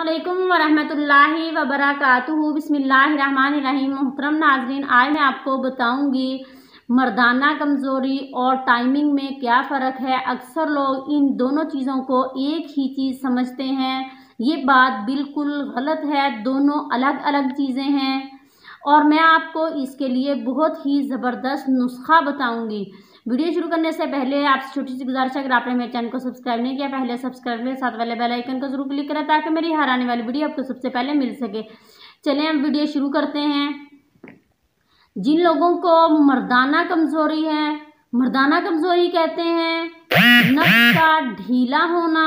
अस्सलामुअलैकुम वरहमतुल्लाहि वबरकातुहू। बिस्मिल्लाहिर्रहमानिर्रहीम। मोहतरम नाजरीन, आज मैं आपको बताऊंगी मर्दाना कमज़ोरी और टाइमिंग में क्या फ़र्क है। अक्सर लोग इन दोनों चीज़ों को एक ही चीज़ समझते हैं। ये बात बिल्कुल गलत है, दोनों अलग अलग चीज़ें हैं और मैं आपको इसके लिए बहुत ही ज़बरदस्त नुस्खा बताऊंगी। वीडियो शुरू करने से पहले आपसे छोटी सी गुजारिश है, अगर आपने मेरे चैनल को सब्सक्राइब नहीं किया पहले सब्सक्राइब करें, साथ वाले बेल आइकन को जरूर क्लिक करें ताकि मेरी हर आने वाली वीडियो आपको सबसे पहले मिल सके। चलें हम वीडियो शुरू करते हैं। जिन लोगों को मर्दाना कमज़ोरी है, मर्दाना कमज़ोरी कहते हैं नस का ढीला होना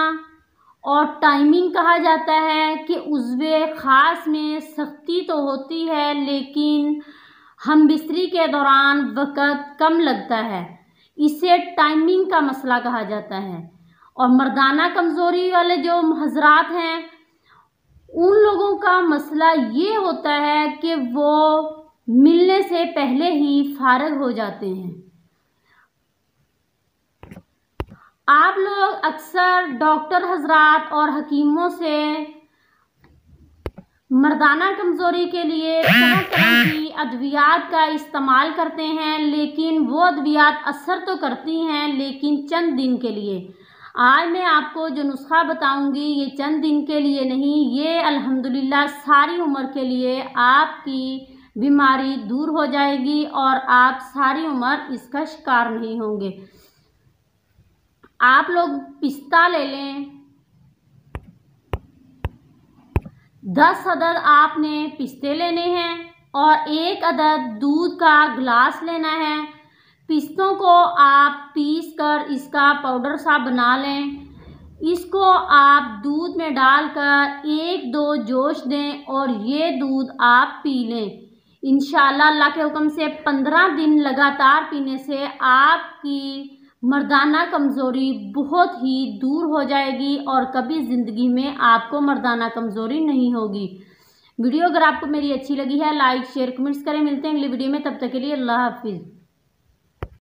और टाइमिंग कहा जाता है कि उज़्वे ख़ास में सख्ती तो होती है लेकिन हम बिस्तरी के दौरान वक़्त कम लगता है, इसे टाइमिंग का मसला कहा जाता है। और मर्दाना कमज़ोरी वाले जो हज़रात हैं उन लोगों का मसला ये होता है कि वो मिलने से पहले ही फारग हो जाते हैं। आप लोग अक्सर डॉक्टर हज़रात और हकीमों से मर्दाना कमज़ोरी के लिए तरह तरह की अद्वियात का इस्तेमाल करते हैं, लेकिन वो अद्वियात असर तो करती हैं लेकिन चंद दिन के लिए। आज मैं आपको जो नुस्खा बताऊंगी ये चंद दिन के लिए नहीं, ये अल्हम्दुलिल्लाह सारी उम्र के लिए आपकी बीमारी दूर हो जाएगी और आप सारी उम्र इसका शिकार नहीं होंगे। आप लोग पिस्ता ले लें, 10 अदद आपने पिस्ते लेने हैं और 1 अदद दूध का गिलास लेना है। पिस्तों को आप पीस कर इसका पाउडर सा बना लें। इसको आप दूध में डालकर 1-2 जोश दें और ये दूध आप पी लें। इंशाअल्लाह अल्लाह के हुक्म से 15 दिन लगातार पीने से आपकी मर्दाना कमज़ोरी बहुत ही दूर हो जाएगी और कभी ज़िंदगी में आपको मर्दाना कमज़ोरी नहीं होगी। वीडियो अगर आपको मेरी अच्छी लगी है लाइक शेयर कमेंट्स करें। मिलते हैं अगली वीडियो में, तब तक के लिए अल्लाह हाफिज़।